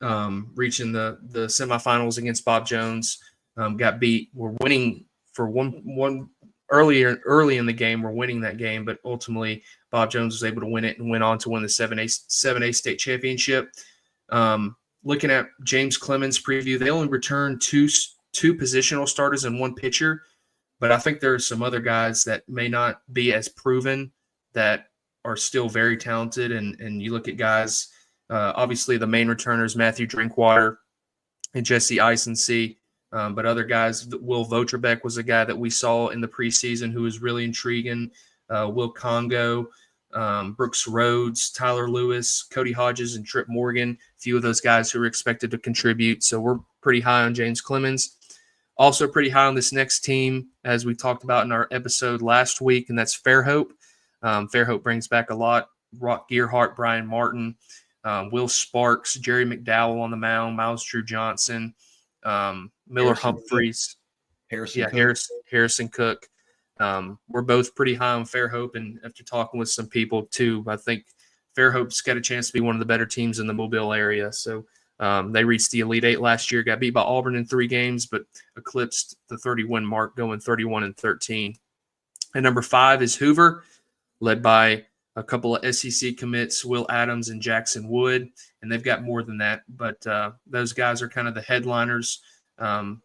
reaching the semifinals against Bob Jones. Got beat. We're winning for one early in the game. We're winning that game, but ultimately Bob Jones was able to win it and went on to win the 7A state championship. Looking at James Clemens' preview, they only returned two positional starters and 1 pitcher, but I think there are some other guys that may not be as proven that are still very talented. And you look at guys, obviously the main returners, Matthew Drinkwater and Jesse Isensee, but other guys, Will Voterbeck was a guy that we saw in the preseason who was really intriguing. Will Congo, Brooks Rhodes, Tyler Lewis, Cody Hodges, and Trip Morgan, a few of those guys who are expected to contribute. So we're pretty high on James Clemens. Also pretty high on this next team, as we talked about in our episode last week, and that's Fairhope. Fairhope brings back a lot. Rock Gearhart, Brian Martin, Will Sparks, Jerry McDowell on the mound, Miles Drew Johnson, Miller Humphreys, Harrison Cook. We're both pretty high on Fairhope, and after talking with some people too, I think Fairhope's got a chance to be one of the better teams in the Mobile area. So they reached the Elite Eight last year, got beat by Auburn in 3 games, but eclipsed the 30-win mark, going 31-13. And number 5 is Hoover, led by a couple of SEC commits, Will Adams and Jackson Wood, and they've got more than that. But those guys are kind of the headliners. The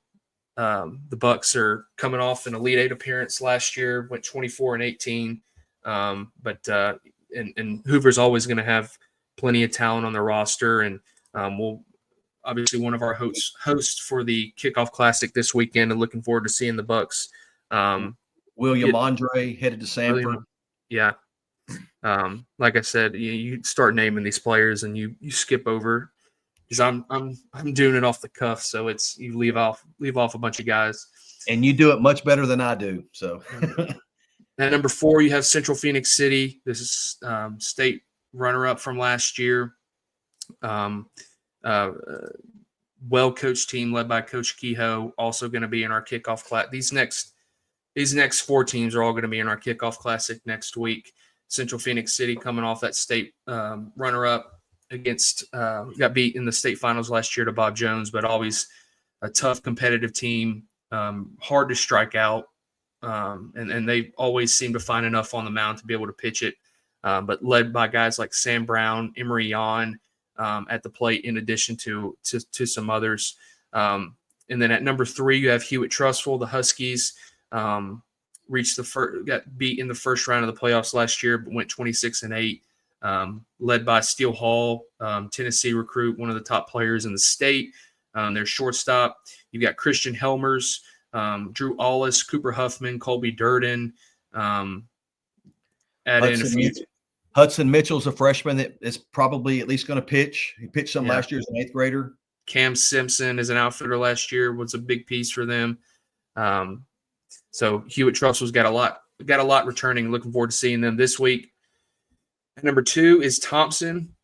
Bucks are coming off an Elite Eight appearance last year, went 24-18. And Hoover's always going to have plenty of talent on their roster, and we'll obviously one of our hosts for the Kickoff Classic this weekend, and looking forward to seeing the Bucks. William Andre headed to Sanford. Yeah. Like I said, you start naming these players and you skip over, because I'm doing it off the cuff, so it's you leave off a bunch of guys. And you do it much better than I do. So at number 4, you have Central Phoenix City. This is state runner-up from last year. Well-coached team led by Coach Kehoe, also going to be in our kickoff class. These next 4 teams are all going to be in our kickoff classic next week. Central Phoenix City coming off that state runner-up against got beat in the state finals last year to Bob Jones, but always a tough competitive team, hard to strike out, and they always seem to find enough on the mound to be able to pitch it, but led by guys like Sam Brown, Emery Yon at the plate, in addition to some others. And then at number 3, you have Hewitt-Trussville. The Huskies got beat in the first round of the playoffs last year, but went 26-8, led by Steele Hall, Tennessee recruit, one of the top players in the state. Their shortstop, you've got Christian Helmers, Drew Allis, Cooper Huffman, Colby Durden. Hudson Mitchell's a freshman that is probably at least going to pitch. He pitched some last year as an 8th grader. Cam Simpson is an outfitter last year, was a big piece for them. So Hewitt-Trussville's got a lot returning. Looking forward to seeing them this week. And number 2 is Thompson,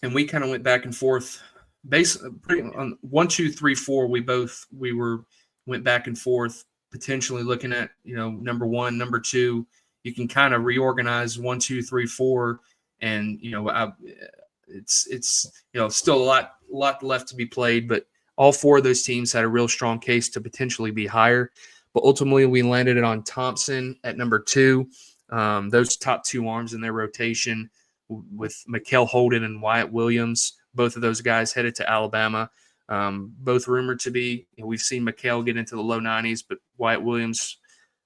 and we kind of went back and forth. Pretty on 1, 2, 3, 4. We went back and forth, potentially looking at number 1, number 2. You can kind of reorganize 1, 2, 3, 4, and it's still a lot left to be played. But all 4 of those teams had a real strong case to potentially be higher. But ultimately, we landed it on Thompson at number 2. Those top 2 arms in their rotation with Mikal Holden and Wyatt Williams, both of those guys headed to Alabama. Both rumored to be. We've seen Mikal get into the low 90s, but Wyatt Williams,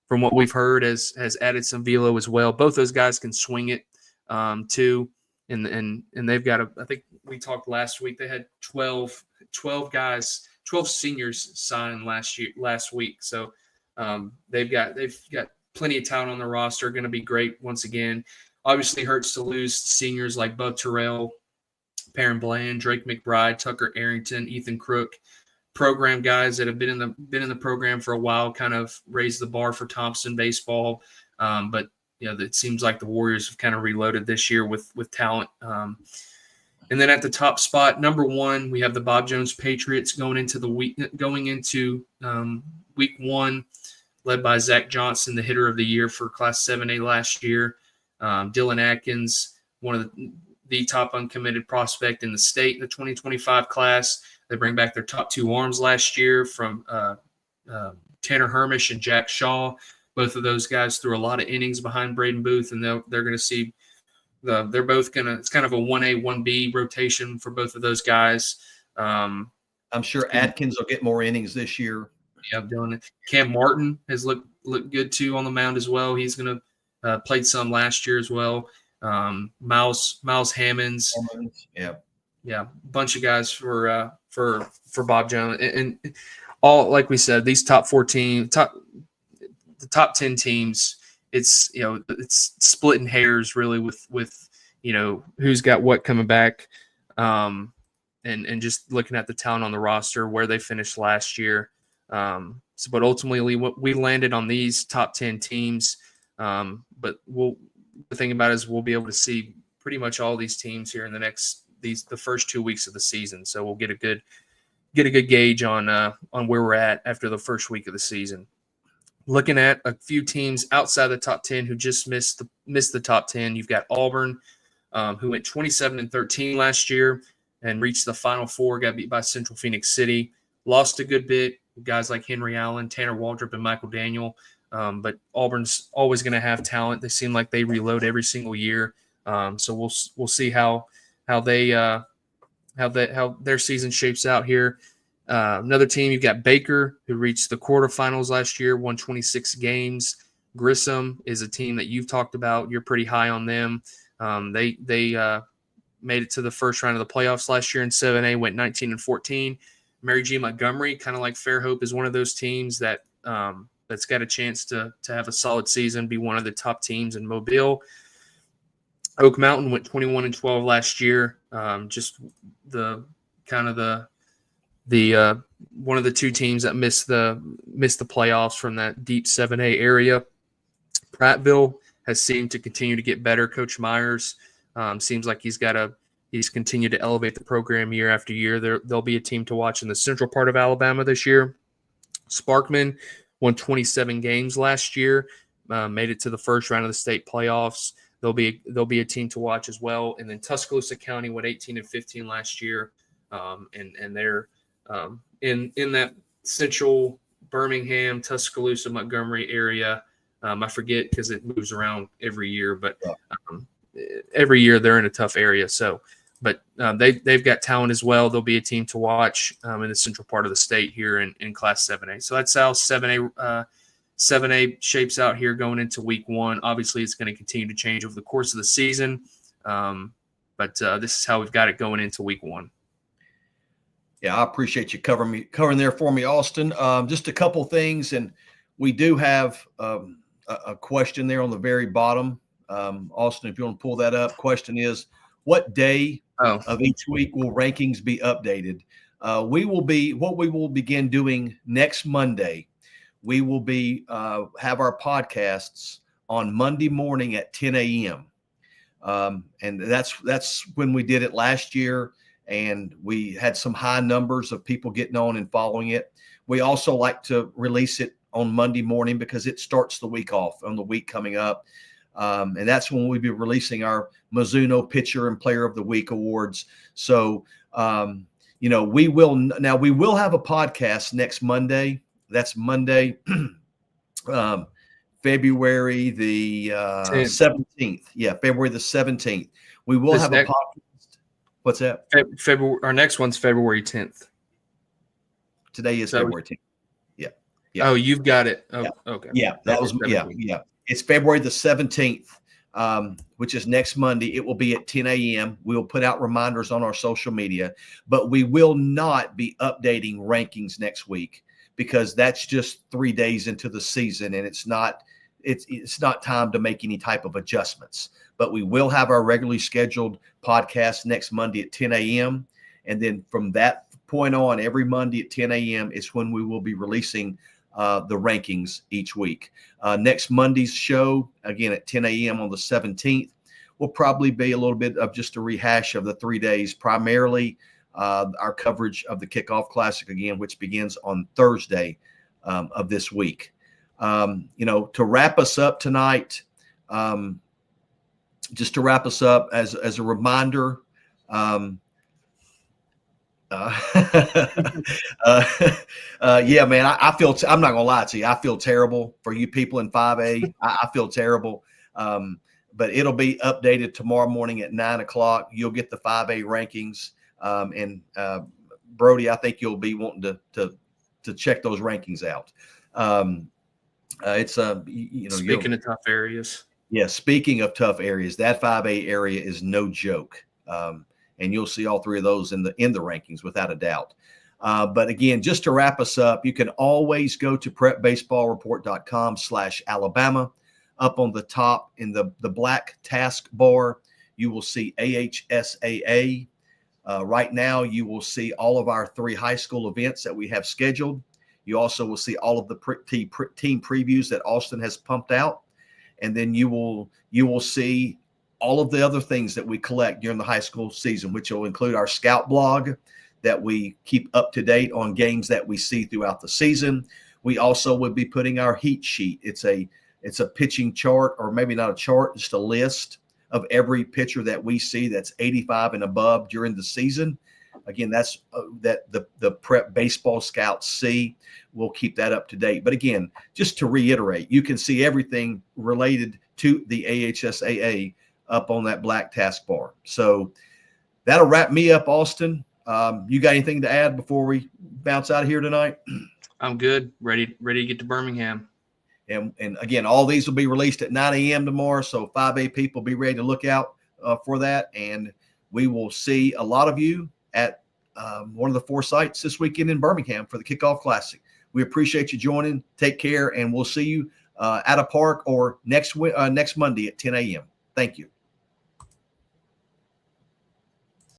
from what we've heard, has added some velo as well. Both those guys can swing it too, and they've got I think we talked last week. They had 12 guys, 12 seniors signed last week. So they've got plenty of talent on the roster. Going to be great once again. Obviously, hurts to lose seniors like Bud Terrell, Perrin Bland, Drake McBride, Tucker Arrington, Ethan Crook. Program guys that have been in the program for a while, kind of raised the bar for Thompson baseball. But it seems like the Warriors have kind of reloaded this year with talent. And then at the top spot, number 1, we have the Bob Jones Patriots going into week 1, led by Zach Johnson, the hitter of the year for Class 7A last year. Dylan Atkins, one of the top uncommitted prospect in the state in the 2025 class. They bring back their top 2 arms last year from Tanner Hermish and Jack Shaw. Both of those guys threw a lot of innings behind Braden Booth, and they're going to see they're both going to – it's kind of a 1A, 1B rotation for both of those guys. I'm sure Atkins will get more innings this year. Yeah, doing it. Cam Martin has looked good too on the mound as well. He's going to played some last year as well. Miles Hammonds. Yeah, bunch of guys for Bob Jones, and all, like we said, these top 4 teams, the top 10 teams. It's it's splitting hairs really with who's got what coming back, and just looking at the talent on the roster where they finished last year. But ultimately, we landed on these top 10 teams. But the thing about it is we'll be able to see pretty much all these teams here in the first 2 weeks of the season. So we'll get a good gauge on where we're at after the first week of the season. Looking at a few teams outside the top 10 who just missed the top 10, you've got Auburn, who went 27-13 last year and reached the Final Four, got beat by Central Phoenix City, lost a good bit. Guys like Henry Allen, Tanner Waldrop, and Michael Daniel. But Auburn's always going to have talent. They seem like they reload every single year. So we'll see how their season shapes out here. Another team, you've got Baker, who reached the quarterfinals last year, won 26 games. Grissom is a team that you've talked about. You're pretty high on them. They made it to the first round of the playoffs last year in 7A, went 19-14. Mary G. Montgomery, kind of like Fairhope, is one of those teams that that's got a chance to have a solid season, be one of the top teams in Mobile. Oak Mountain went 21-12 last year. Just the one of the 2 teams that missed the playoffs from that deep 7A area. Prattville has seemed to continue to get better. Coach Myers seems like he's continued to elevate the program year after year. They'll be a team to watch in the central part of Alabama this year. Sparkman won 27 games last year, made it to the first round of the state playoffs. They'll be a team to watch as well. And then Tuscaloosa County went 18-15 last year, and they're in that central Birmingham, Tuscaloosa, Montgomery area. I forget because it moves around every year, but every year they're in a tough area. So But they've got talent as well. They'll be a team to watch in the central part of the state here in Class 7A. So that's how 7A shapes out here going into week 1. Obviously, it's going to continue to change over the course of the season, but this is how we've got it going into week 1. Yeah, I appreciate you covering there for me, Austin. Just a couple things, and we do have a question there on the very bottom. Austin, if you want to pull that up, question is, what day of each week will rankings be updated? What we will begin doing next Monday. We will have our podcasts on Monday morning at 10 a.m. And that's when we did it last year, and we had some high numbers of people getting on and following it. We also like to release it on Monday morning because it starts the week off on the week coming up. And that's when we'll be releasing our Mizuno Pitcher and Player of the Week awards. So, we will have a podcast next Monday. That's Monday, February the 17th. Yeah, February the 17th. We will have a podcast. What's that? February. Our next one's February 10th. Today is February 10th. Yeah. Oh, you've got it. Oh, yeah. Okay. Yeah, that was yeah. It's February the 17th, which is next Monday. It will be at 10 a.m. We will put out reminders on our social media, but we will not be updating rankings next week because that's just 3 days into the season, and it's not time to make any type of adjustments. But we will have our regularly scheduled podcast next Monday at 10 a.m. And then from that point on, every Monday at 10 a.m. is when we will be releasing the rankings each week. Next Monday's show, again at 10 a.m. on the 17th, will probably be a little bit of just a rehash of the 3 days, primarily our coverage of the Kickoff Classic again, which begins on Thursday of this week. To wrap us up tonight, just to wrap us up as a reminder, yeah, man, I feel, I'm not gonna lie to you. I feel terrible for you people in 5A. I feel terrible. But it'll be updated tomorrow morning at 9 o'clock. You'll get the 5A rankings. And Brody, I think you'll be wanting to check those rankings out. It's speaking of tough areas. Yeah. Speaking of tough areas, that 5A area is no joke. And you'll see all three of those in the rankings without a doubt. But again, just to wrap us up, you can always go to prepbaseballreport.com/Alabama. Up on the top in the black task bar, you will see AHSAA. Right now, you will see all of our 3 high school events that we have scheduled. You also will see all of the team previews that Austin has pumped out. And then you will see all of the other things that we collect during the high school season, which will include our scout blog that we keep up to date on games that we see throughout the season. We also would be putting our heat sheet. It's a pitching chart, or maybe not a chart, just a list of every pitcher that we see that's 85 and above during the season. Again, that's that the Prep Baseball Scouts see. We'll keep that up to date. But again, just to reiterate, you can see everything related to the AHSAA up on that black taskbar. So that'll wrap me up, Austin. You got anything to add before we bounce out of here tonight? I'm good. Ready to get to Birmingham. And again, all these will be released at 9 a.m. tomorrow. So 5A people, be ready to look out for that. And we will see a lot of you at one of the 4 sites this weekend in Birmingham for the Kickoff Classic. We appreciate you joining. Take care, and we'll see you at a park or next Monday at 10 a.m. Thank you.